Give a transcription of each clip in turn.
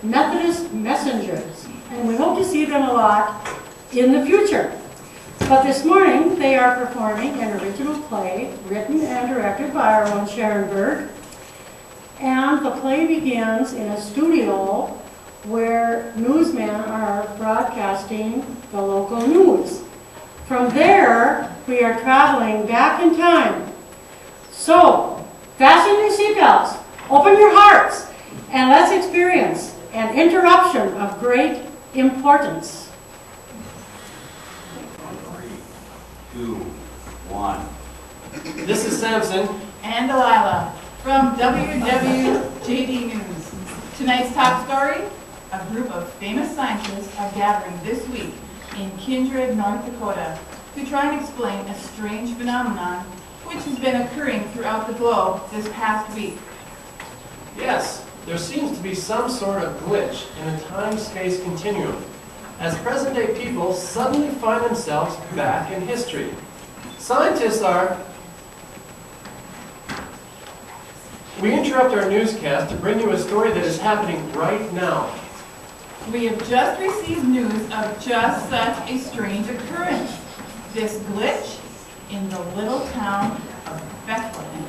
Methodist Messengers, and we hope to see them a lot in the future. But this morning, they are performing an original play written and directed by our own Sharon Bergh. And the play begins in a studio where newsmen are broadcasting the local news. From there, we are traveling back in time. So, fasten your seatbelts, open your hearts, and let's experience an interruption of great importance. 3, 2, 1. This is Samson and Delilah from WWJD News. Tonight's top story, a group of famous scientists are gathering this week in Kindred, North Dakota to try and explain a strange phenomenon which has been occurring throughout the globe this past week. Yes, there seems to be some sort of glitch in a time-space continuum, as present-day people suddenly find themselves back in history. Scientists are... We interrupt our newscast to bring you a story that is happening right now. We have just received news of just such a strange occurrence. This glitch in the little town of Bethlehem.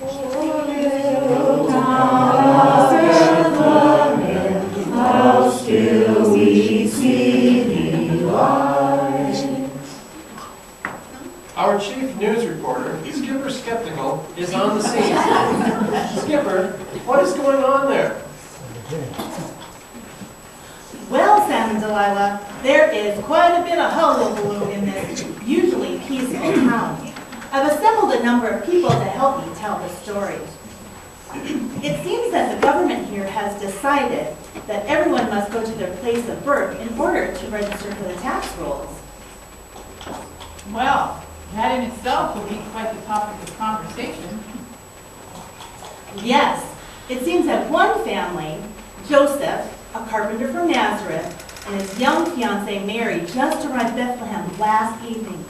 Oh, little town of Bethlehem, how still we see thee lie. Our chief news reporter, Skipper Skeptical, is on the scene. Skipper, what is going on there? Well, Sam and Delilah, there is quite a bit of hullabaloo in this usually peaceful town. I've assembled a number of people to help me tell the story. It seems that the government here has decided that everyone must go to their place of birth in order to register for the tax rolls. Well, that in itself will be quite the topic of conversation. Yes, it seems that one family, Joseph, a carpenter from Nazareth, and his young fiancée Mary just arrived in Bethlehem last evening,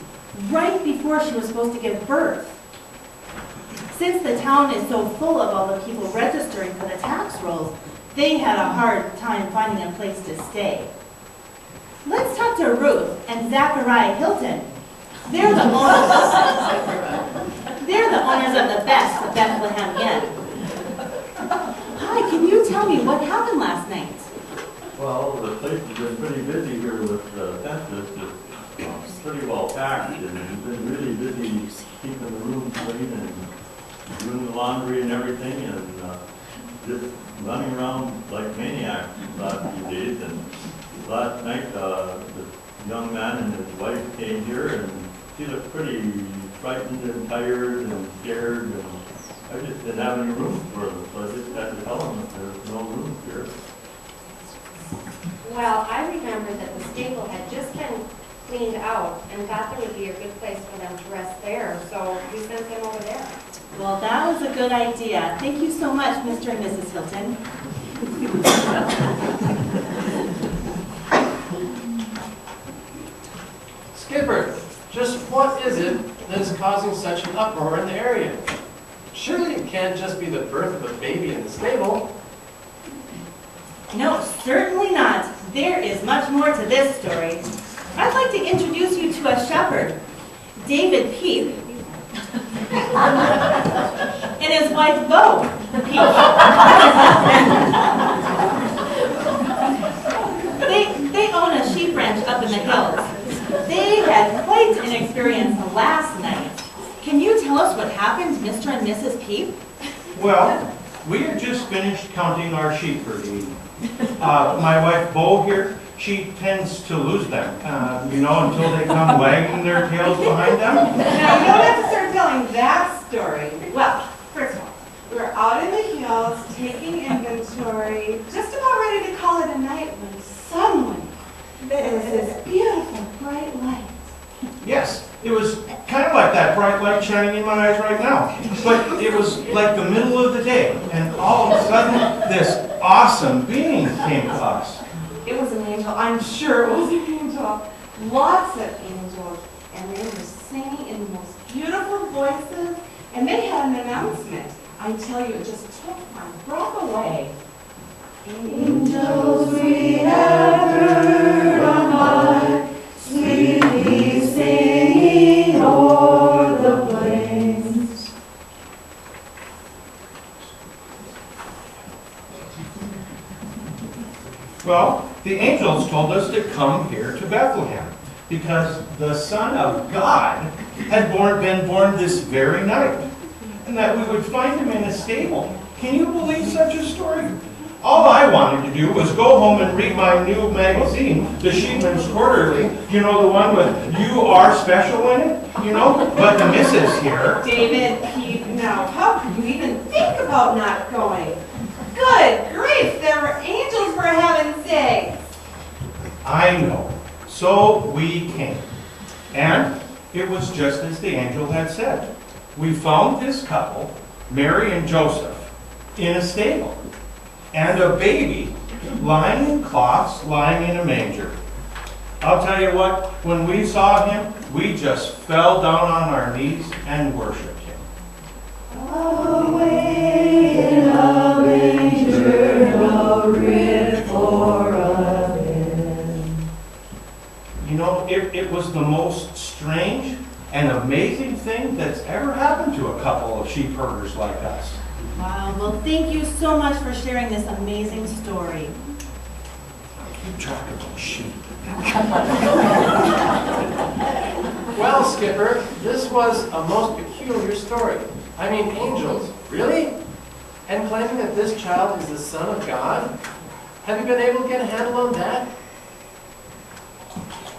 right before she was supposed to give birth. Since the town is so full of all the people registering for the tax rolls, they had a hard time finding a place to stay. Let's talk to Ruth and Zachariah Hilton. They're the owners of the Best of Bethlehem Inn. Hi, can you tell me what happened last night? Well, the place has been pretty busy here with the census. It's pretty well packed, and we've been really busy keeping the rooms clean and doing the laundry and everything, and just running around like maniacs the last few days. And last night, the young man and his wife came here, and she looked pretty frightened and tired and scared, and I just didn't have any room for them, so I just had to tell them that there's no room here. Well, I remember that the stable had just been cleaned out and thought there would be a good place for them to rest there, so we sent them over there. Well, that was a good idea. Thank you so much, Mr. and Mrs. Hilton. Skipper, just what is it that is causing such an uproar in the area? Surely it can't just be the birth of a baby in the stable. No, certainly not. There is much more to this story. I'd like to introduce you to a shepherd, David Peep, and his wife, Bo Peep. They own a sheep ranch up in the hills. They had quite an experience last night. Can you tell us what happened, Mr. and Mrs. Peep? Well, we had just finished counting our sheep for the evening. My wife Bo here, she tends to lose them, until they come wagging their tails behind them. Now, you don't have to start telling that story. Well, first of all, we were out in the hills taking inventory, just about ready to call it a night when suddenly there was this beautiful bright light. Yes, it was kind of like that bright light shining in my eyes right now. But it was like the middle of the day, and all of a sudden, this awesome being came to us. It was an angel. I'm sure it was an angel. Lots of angels. And they were singing in the most beautiful voices. And they had an announcement. I tell you, it just took my breath away. Angels we have heard on high, sweetly singing o'er the plains. Well, the angels told us to come here to Bethlehem because the Son of God had been born this very night, and that we would find him in a stable. Can you believe such a story? All I wanted to do was go home and read my new magazine, the Sheepman's Quarterly. You know, the one with "You Are Special" in it? You know? But the missus here... David, Pete, now, how could you even think about not going? Good grief, there were angels for heaven's sakes. I know. So we came. And it was just as the angel had said. We found this couple, Mary and Joseph, in a stable. And a baby lying in cloths, lying in a manger. I'll tell you what, when we saw him, we just fell down on our knees and worshiped him. Away in a manger, a rib for a man. You know, it was the most strange and amazing thing that's ever happened to a couple of sheep herders like us. Wow, well, thank you so much for sharing this amazing story. Keep track of those sheep. Well, Skipper, this was a most peculiar story. I mean, angels, really? And claiming that this child is the Son of God? Have you been able to get a handle on that?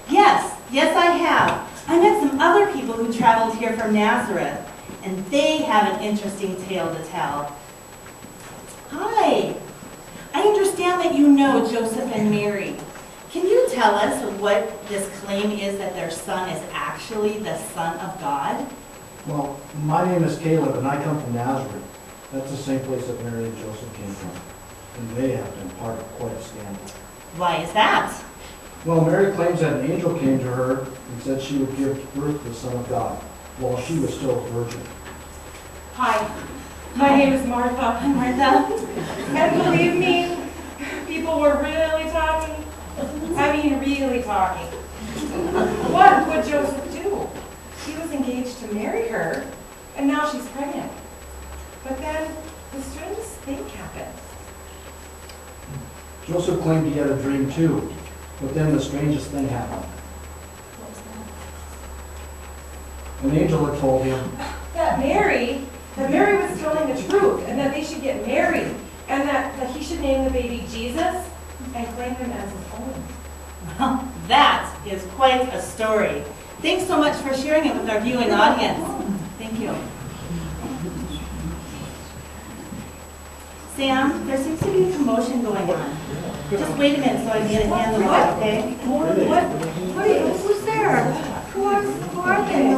Yes, I have. I met some other people who traveled here from Nazareth, and they have an interesting tale to tell. Hi, I understand that you know Joseph and Mary. Can you tell us what this claim is that their son is actually the Son of God? Well, my name is Caleb, and I come from Nazareth. That's the same place that Mary and Joseph came from. And they have been part of quite a scandal. Why is that? Well, Mary claims that an angel came to her and said she would give birth to the Son of God while she was still a virgin. Hi, my name is Martha. Hi, Martha. And believe me, people were really talking. I mean, really talking. What would Joseph do? He was engaged to marry her, and now she's pregnant. But then, the strangest thing happened. Joseph claimed he had a dream too, but then the strangest thing happened. An angel had told him That Mary was telling the truth, and that they should get married, and that he should name the baby Jesus and claim him as his own. Well, that is quite a story. Thanks so much for sharing it with our viewing audience. Thank you. Sam, there seems to be a commotion going on. Just wait a minute so I can get a handle on it, okay? Who's there? Who are they?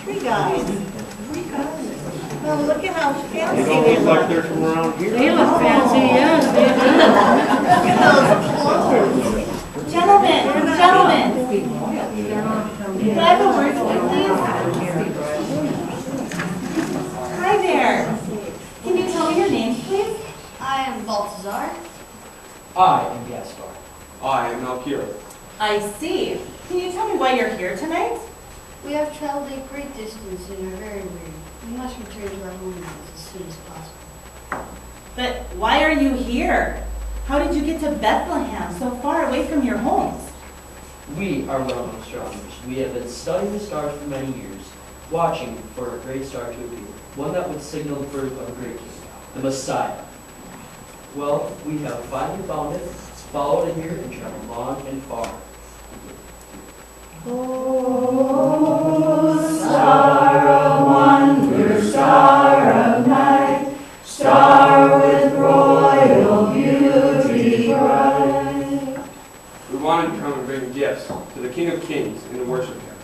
Three guys. Well, look at how fancy They don't look like they're from around here. They look fancy, yes, they do. Look at those clothes. Gentlemen. Can I have a word with you, please? Hi there. Can you tell me your name, please? I am Balthazar. I am Gaspar. I am Melchior. I see. Can you tell me why you're here tonight? We have traveled a great distance and are very weary. We must return to our homelands as soon as possible. But why are you here? How did you get to Bethlehem, so far away from your homes? We are well-known astronomers. We have been studying the stars for many years, watching for a great star to appear, one that would signal the birth of a great king, the Messiah. Well, we have finally found it, followed it here, and traveled long and far. Oh, star of wonder, star of night, star with royal beauty bright. We wanted to come and bring gifts to the King of Kings and to worship him.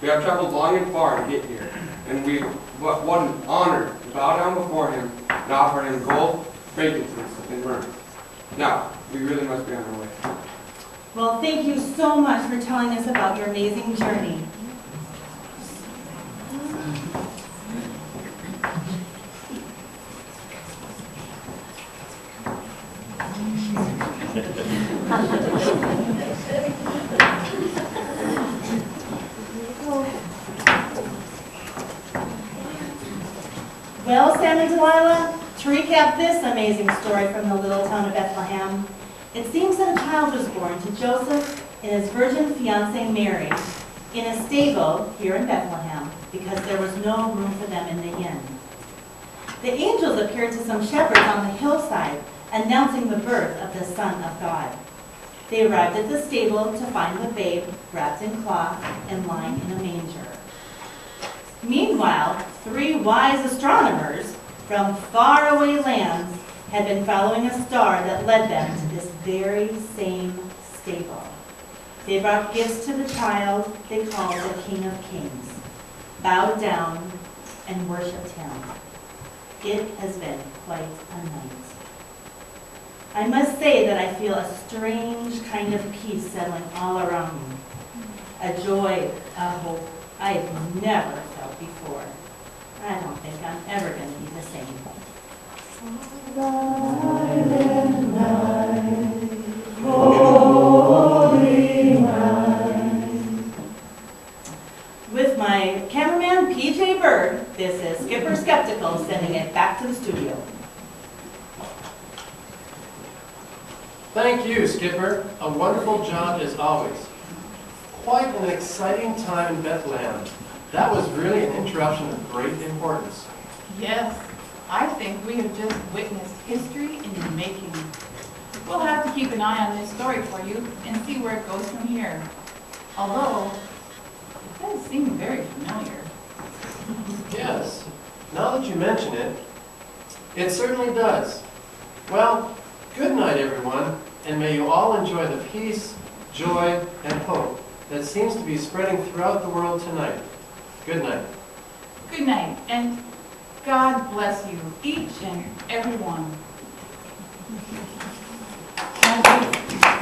We have traveled long and far to get here, and what an honor to bow down before him and offer him gold, frankincense, and myrrh. Now, we really must be on our way. Well, thank you so much for telling us about your amazing journey. Well, Sam and Delilah, to recap this amazing story from the little town of Bethlehem, it seems that a child was born to Joseph and his virgin fiancée Mary in a stable here in Bethlehem because there was no room for them in the inn. The angels appeared to some shepherds on the hillside, announcing the birth of the Son of God. They arrived at the stable to find the babe wrapped in cloth and lying in a manger. Meanwhile, 3 wise astronomers from faraway lands had been following a star that led them to this very same stable. They brought gifts to the child they called the King of Kings, bowed down and worshipped him. It has been quite a night. I must say that I feel a strange kind of peace settling all around me. A joy, a hope I've never felt before. I don't think I'm ever going to be the same. Silent night, holy night. With my cameraman, PJ Bergh, this is Skipper Skeptical sending it back to the studio. Thank you, Skipper. A wonderful job as always. Quite an exciting time in Bethlehem. That was really an interruption of great importance. Yes, I think we have just witnessed history in the making. We'll have to keep an eye on this story for you and see where it goes from here. Although, it does seem very familiar. Yes, now that you mention it, it certainly does. Well, good night, everyone, and may you all enjoy the peace, joy, and hope that seems to be spreading throughout the world tonight. Good night. Good night, and God bless you, each and every one.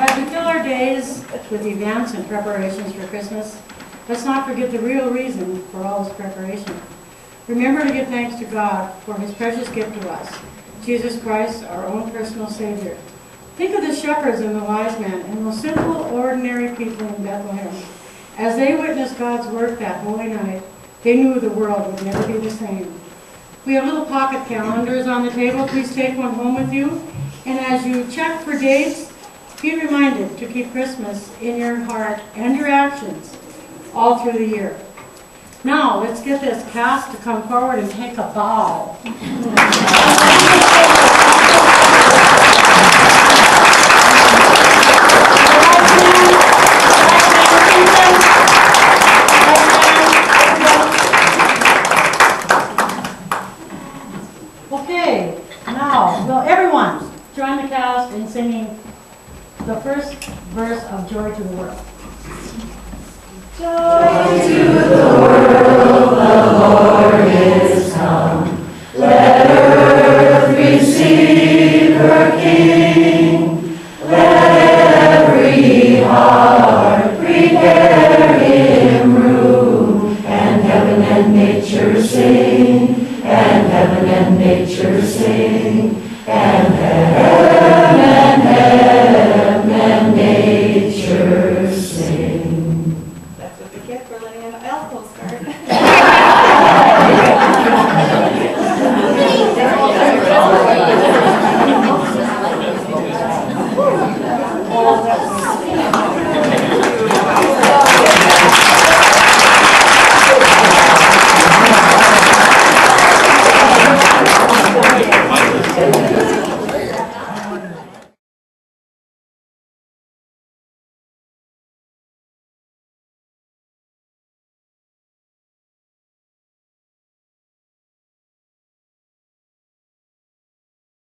As we fill our days with events and preparations for Christmas, let's not forget the real reason for all this preparation. Remember to give thanks to God for his precious gift to us, Jesus Christ, our own personal Savior. Think of the shepherds and the wise men and those simple, ordinary people in Bethlehem. As they witnessed God's work that holy night, they knew the world would never be the same. We have little pocket calendars on the table. Please take one home with you. And as you check for dates, be reminded to keep Christmas in your heart and your actions all through the year. Now, let's get this cast to come forward and take a bow. Okay, now, will everyone join the cast in singing the first verse of Joy to the World? Joy to the world, the Lord is come. Let earth receive her King. Let every heart prepare him room. And heaven and nature sing. And heaven and nature sing. And heaven